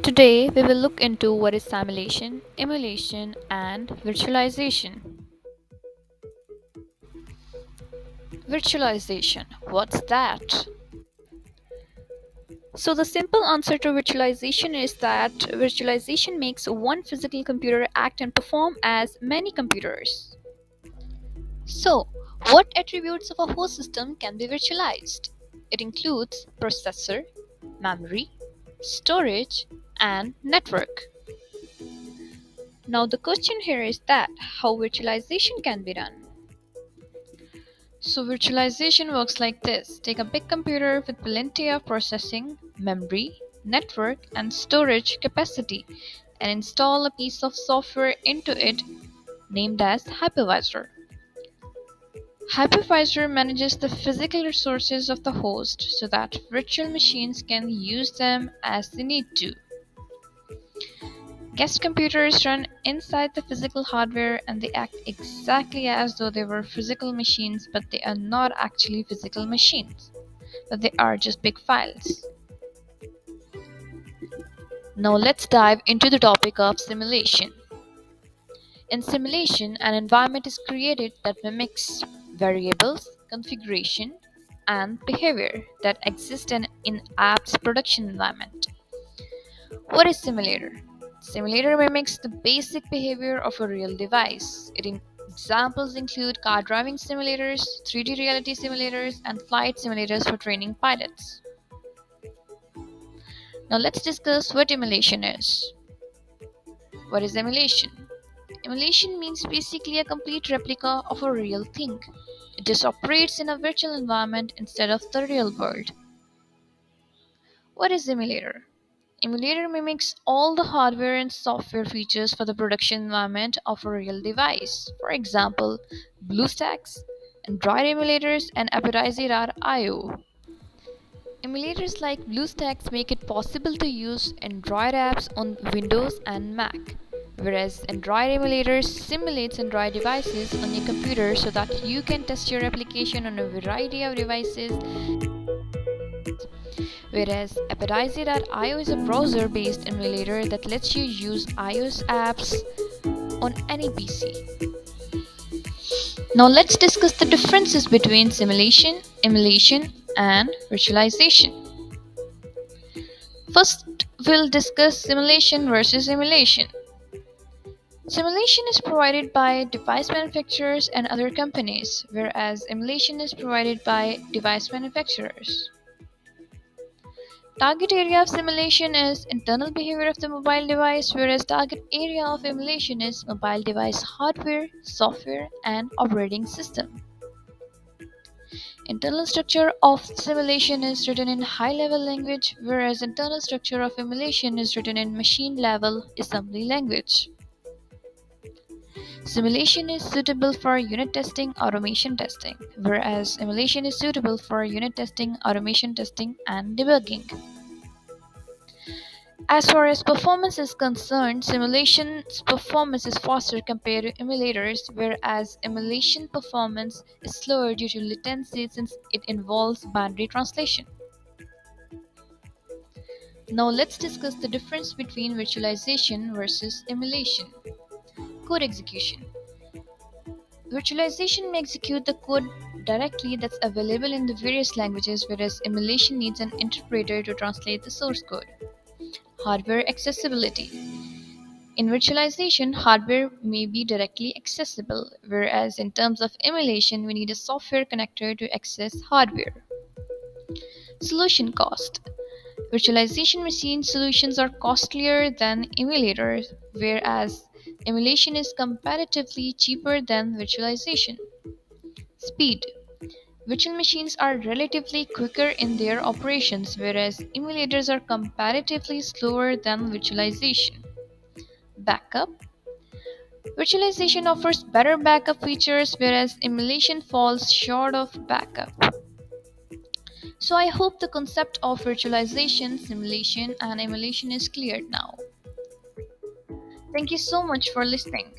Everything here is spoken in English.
Today, we will look into what is simulation, emulation, and virtualization. Virtualization, what's that? So, the simple answer to virtualization is that virtualization makes one physical computer act and perform as many computers. So, what attributes of a host system can be virtualized? It includes processor, memory, storage, and network. Now, the question here is that how virtualization can be done. So, virtualization works like this: take a big computer with plenty of processing, memory, network, and storage capacity, and install a piece of software into it named as hypervisor. Hypervisor manages the physical resources of the host so that virtual machines can use them as they need to. Guest computers run inside the physical hardware and they act exactly as though they were physical machines, but they are not actually physical machines, but they are just big files. Now let's dive into the topic of simulation. In simulation, an environment is created that mimics variables, configuration, and behavior that exist in app's production environment. What is simulator? Simulator mimics the basic behavior of a real device. Examples include car driving simulators, 3D reality simulators, and flight simulators for training pilots. Now let's discuss what emulation is. What is emulation? Emulation means basically a complete replica of a real thing. It just operates in a virtual environment instead of the real world. What is emulator? Emulator mimics all the hardware and software features for the production environment of a real device. For example, BlueStacks, Android emulators, and Appetizer.io. Emulators like BlueStacks make it possible to use Android apps on Windows and Mac, whereas Android emulators simulates Android devices on your computer so that you can test your application on a variety of devices, whereas Appetizer.io is a browser-based emulator that lets you use iOS apps on any PC. Now let's discuss the differences between simulation, emulation, and virtualization. First, we'll discuss simulation versus emulation. Simulation is provided by device manufacturers and other companies, whereas emulation is provided by device manufacturers. Target area of simulation is internal behavior of the mobile device, whereas target area of emulation is mobile device hardware, software, and operating system. Internal structure of simulation is written in high-level language, whereas internal structure of emulation is written in machine-level assembly language. Simulation is suitable for unit testing, automation testing, whereas emulation is suitable for unit testing, automation testing, and debugging. As far as performance is concerned, simulation's performance is faster compared to emulators, whereas emulation performance is slower due to latency since it involves binary translation. Now let's discuss the difference between virtualization versus emulation. Code execution. Virtualization may execute the code directly that's available in the various languages, whereas emulation needs an interpreter to translate the source code. Hardware accessibility. In virtualization, hardware may be directly accessible, whereas in terms of emulation, we need a software connector to access hardware. Solution cost. Virtualization machine solutions are costlier than emulators, whereas emulation is comparatively cheaper than virtualization. Speed. Virtual machines are relatively quicker in their operations, whereas emulators are comparatively slower than virtualization. Backup. Virtualization offers better backup features, whereas emulation falls short of backup. So I hope the concept of virtualization, simulation, and emulation is clear now. Thank you so much for listening.